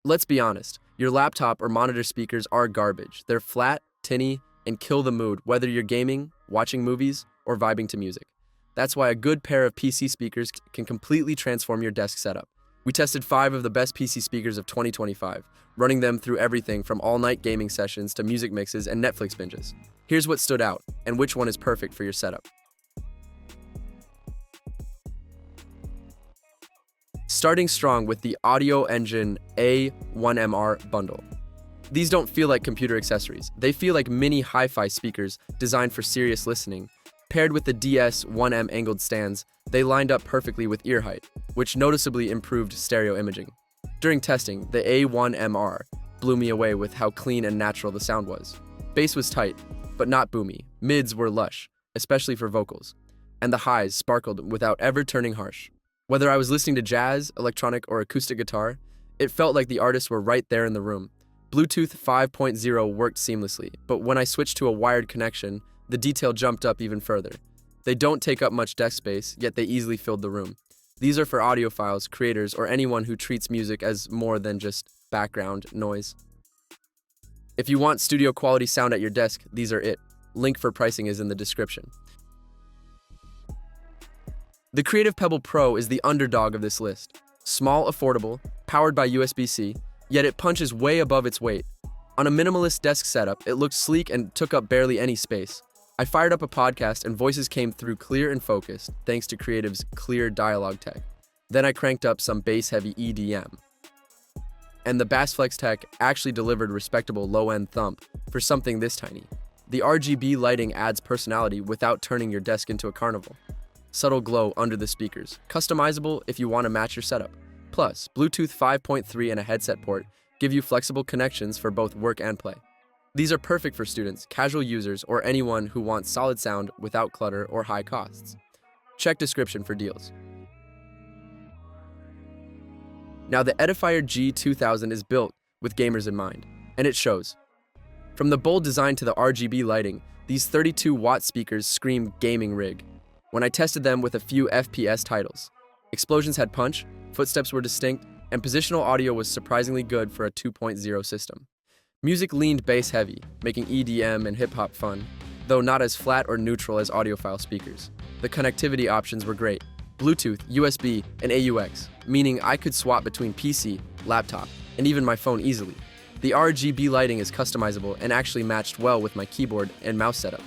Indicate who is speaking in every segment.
Speaker 1: Let's be honest, your laptop or monitor speakers are garbage. They're flat, tinny, and kill the mood, whether you're gaming, watching movies, or vibing to music. That's why a good pair of PC speakers can completely transform your desk setup. We tested 5 of the best PC speakers of 2025, running them through everything from all-night gaming sessions to music mixes and Netflix binges. Here's what stood out, and which one is perfect for your setup. Starting strong with the Audioengine A1MR bundle. These don't feel like computer accessories. They feel like mini hi-fi speakers designed for serious listening. Paired with the DS1M angled stands, they lined up perfectly with ear height, which noticeably improved stereo imaging. During testing, the A1MR blew me away with how clean and natural the sound was. Bass was tight, but not boomy. Mids were lush, especially for vocals. And the highs sparkled without ever turning harsh. Whether I was listening to jazz, electronic, or acoustic guitar, it felt like the artists were right there in the room. Bluetooth 5.0 worked seamlessly, but when I switched to a wired connection, the detail jumped up even further. They don't take up much desk space, yet they easily filled the room. These are for audiophiles, creators, or anyone who treats music as more than just background noise. If you want studio quality sound at your desk, these are it. Link for pricing is in the description. The Creative Pebble Pro is the underdog of this list. Small, affordable, powered by USB-C, yet it punches way above its weight. On a minimalist desk setup, it looked sleek and took up barely any space. I fired up a podcast and voices came through clear and focused, thanks to Creative's clear dialogue tech. Then I cranked up some bass-heavy EDM. And the Bassflex tech actually delivered respectable low-end thump for something this tiny. The RGB lighting adds personality without turning your desk into a carnival. Subtle glow under the speakers, customizable if you want to match your setup. Plus, Bluetooth 5.3 and a headset port give you flexible connections for both work and play. These are perfect for students, casual users, or anyone who wants solid sound without clutter or high costs. Check description for deals. Now, the Edifier G2000 is built with gamers in mind, and it shows. From the bold design to the RGB lighting, these 32-watt speakers scream gaming rig. When I tested them with a few FPS titles, explosions had punch, footsteps were distinct, and positional audio was surprisingly good for a 2.0 system. Music leaned bass-heavy, making EDM and hip-hop fun, though not as flat or neutral as audiophile speakers. The connectivity options were great. Bluetooth, USB, and AUX, meaning I could swap between PC, laptop, and even my phone easily. The RGB lighting is customizable and actually matched well with my keyboard and mouse setup.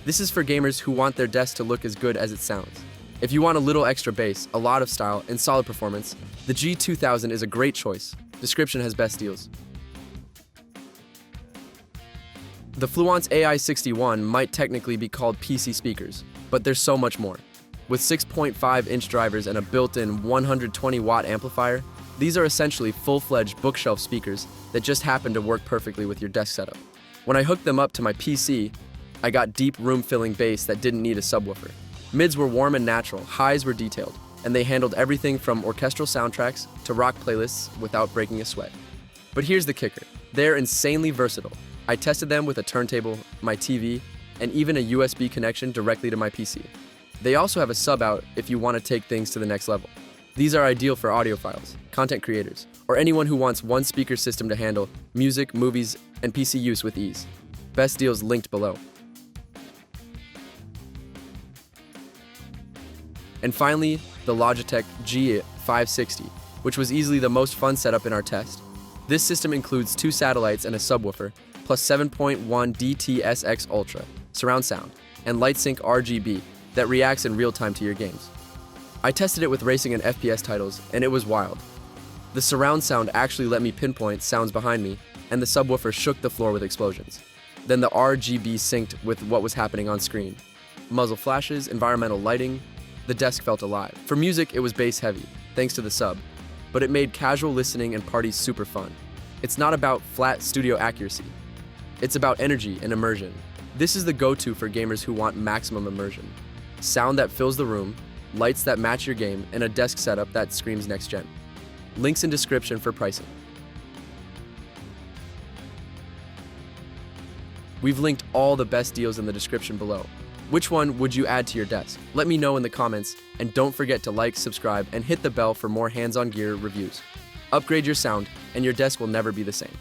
Speaker 1: This is for gamers who want their desk to look as good as it sounds. If you want a little extra bass, a lot of style, and solid performance, the G2000 is a great choice. Description has best deals. The Fluance AI61 might technically be called PC speakers, but there's so much more. With 6.5-inch drivers and a built-in 120-watt amplifier, these are essentially full-fledged bookshelf speakers that just happen to work perfectly with your desk setup. When I hooked them up to my PC, I got deep room-filling bass that didn't need a subwoofer. Mids were warm and natural, highs were detailed, and they handled everything from orchestral soundtracks to rock playlists without breaking a sweat. But here's the kicker. They're insanely versatile. I tested them with a turntable, my TV, and even a USB connection directly to my PC. They also have a sub-out if you want to take things to the next level. These are ideal for audiophiles, content creators, or anyone who wants one speaker system to handle music, movies, and PC use with ease. Best deals linked below. And finally, the Logitech G560, which was easily the most fun setup in our test. This system includes 2 satellites and a subwoofer, plus 7.1 DTS:X Ultra, surround sound, and LightSync RGB that reacts in real time to your games. I tested it with racing and FPS titles, and it was wild. The surround sound actually let me pinpoint sounds behind me, and the subwoofer shook the floor with explosions. Then the RGB synced with what was happening on screen. Muzzle flashes, environmental lighting, the desk felt alive. For music, it was bass heavy, thanks to the sub, but it made casual listening and parties super fun. It's not about flat studio accuracy. It's about energy and immersion. This is the go-to for gamers who want maximum immersion. Sound that fills the room, lights that match your game, and a desk setup that screams next gen. Links in description for pricing. We've linked all the best deals in the description below. Which one would you add to your desk? Let me know in the comments, and don't forget to like, subscribe, and hit the bell for more hands-on gear reviews. Upgrade your sound, and your desk will never be the same.